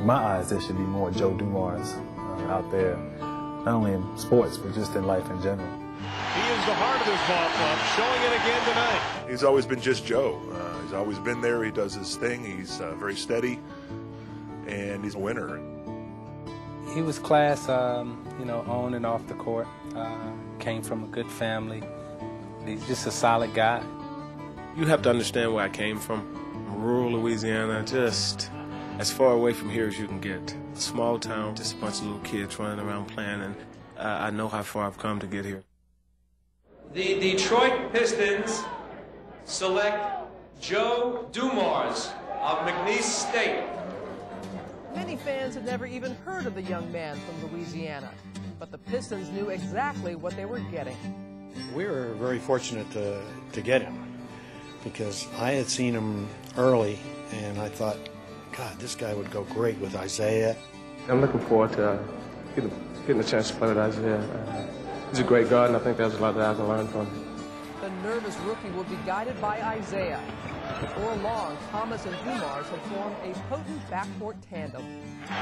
In my eyes, there should be more Joe Dumars out there, not only in sports, but just in life in general. He is the heart of this ball club, showing it again tonight. He's always been just Joe. He's always been there. He does his thing. He's very steady, and he's a winner. He was class, on and off the court. Came from a good family. He's just a solid guy. You have to understand where I came from. Rural Louisiana, just as far away from here as you can get. A small town, just a bunch of little kids running around playing, and I know how far I've come to get here. The Detroit Pistons select Joe Dumars of McNeese State. Many fans had never even heard of the young man from Louisiana, but the Pistons knew exactly what they were getting. We were very fortunate to get him because I had seen him early, and I thought, God, this guy would go great with Isaiah. I'm looking forward to getting a chance to play with Isaiah. He's a great guard, and I think there's a lot that I can learn from him. The nervous rookie will be guided by Isaiah. Before long, Thomas and Dumars have formed a potent backcourt tandem.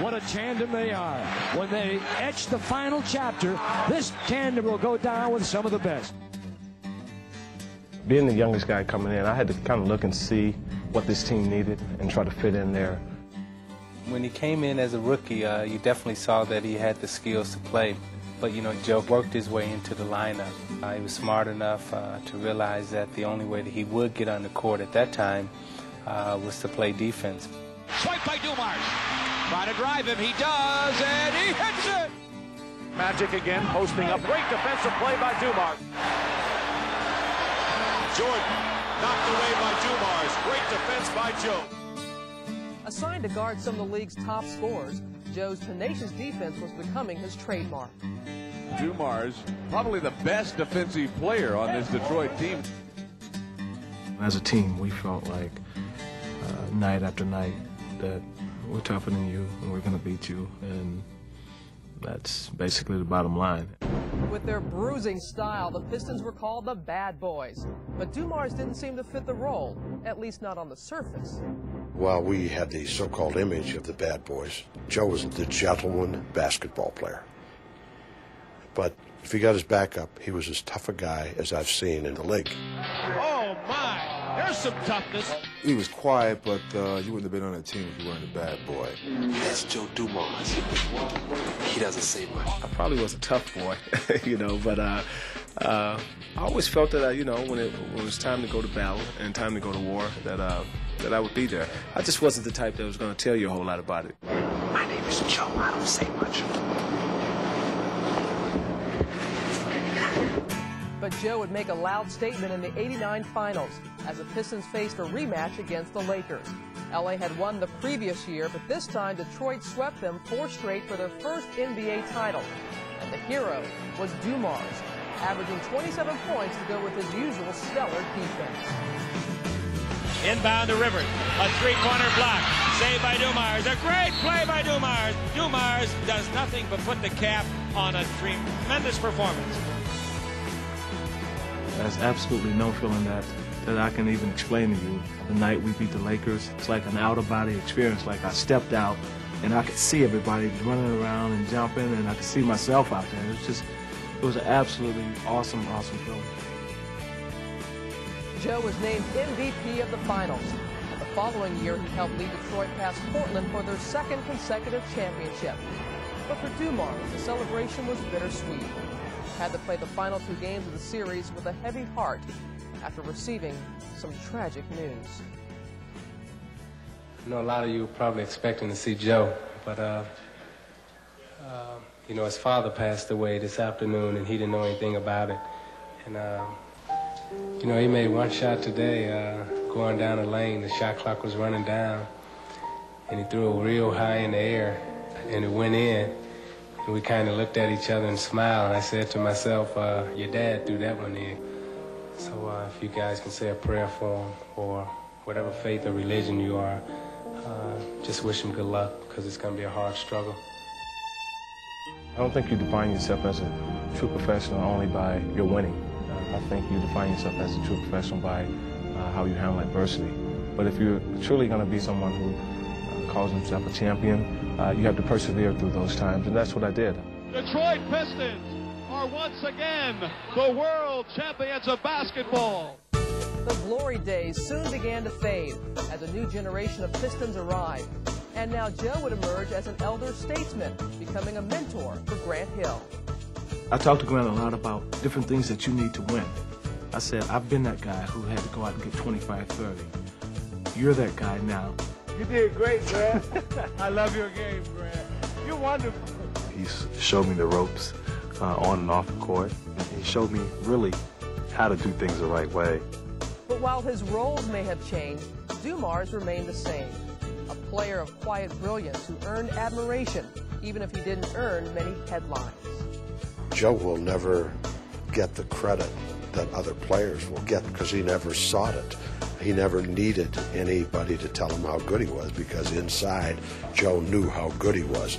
What a tandem they are. When they etch the final chapter, this tandem will go down with some of the best. Being the youngest guy coming in, I had to kind of look and see what this team needed and try to fit in there. When he came in as a rookie, you definitely saw that he had the skills to play. But, Joe worked his way into the lineup. He was smart enough to realize that the only way that he would get on the court at that time was to play defense. Swipe by Dumars. Try to drive him. He does, and he hits it! Magic again, posting up. Great defensive play by Dumars. Jordan knocked away by Dumars. Great defense by Joe. Assigned to guard some of the league's top scorers, Joe's tenacious defense was becoming his trademark. Dumars, probably the best defensive player on this Detroit team. As a team, we felt like night after night that we're tougher than you and we're going to beat you, and that's basically the bottom line. With their bruising style, the Pistons were called the Bad Boys. But Dumars didn't seem to fit the role, at least not on the surface. While we had the so-called image of the Bad Boys, Joe was the gentleman basketball player. But if he got his back up, he was as tough a guy as I've seen in the league. Oh, my! There's some toughness. He was quiet, but you wouldn't have been on the team if you weren't a bad boy. That's Joe Dumars. He doesn't say much. I probably was a tough boy, but I always felt that, when it was time to go to battle and time to go to war, that I would be there. I just wasn't the type that was going to tell you a whole lot about it. My name is Joe. I don't say much. But Joe would make a loud statement in the '89 finals as the Pistons faced a rematch against the Lakers. LA had won the previous year, but this time Detroit swept them 4 straight for their first NBA title. And the hero was Dumars, averaging 27 points to go with his usual stellar defense. Inbound to Rivers, a three-corner block, saved by Dumars, a great play by Dumars. Dumars does nothing but put the cap on a tremendous performance. There's absolutely no feeling that I can even explain to you. The night we beat the Lakers, it's like an out-of-body experience. Like I stepped out and I could see everybody running around and jumping, and I could see myself out there. It was an absolutely awesome feeling. Joe was named MVP of the finals. And the following year, he helped lead Detroit past Portland for their 2nd consecutive championship. But for Dumars, the celebration was bittersweet. Had to play the final 2 games of the series with a heavy heart after receiving some tragic news. I know a lot of you were probably expecting to see Joe, but his father passed away this afternoon, and he didn't know anything about it. And he made one shot today, going down the lane. The shot clock was running down, and he threw it real high in the air, and it went in. And we kind of looked at each other and smiled, and I said to myself, your dad threw that one in. So if you guys can say a prayer for him, or whatever faith or religion you are, just wish him good luck, because it's going to be a hard struggle. I don't think you define yourself as a true professional only by your winning. I think you define yourself as a true professional by how you handle adversity. But if you're truly going to be someone who calls himself a champion, you have to persevere through those times, and that's what I did. Detroit Pistons are once again the world champions of basketball. The glory days soon began to fade as a new generation of Pistons arrived. And now Joe would emerge as an elder statesman, becoming a mentor for Grant Hill. I talked to Grant a lot about different things that you need to win. I said, I've been that guy who had to go out and get 25, 30. You're that guy now. You did great, Grant. I love your game, Grant. You're wonderful. He's showed me the ropes on and off the court. He showed me really how to do things the right way. But while his roles may have changed, Dumars remained the same. A player of quiet brilliance who earned admiration, even if he didn't earn many headlines. Joe will never get the credit that other players will get because he never sought it. He never needed anybody to tell him how good he was because inside, Joe knew how good he was.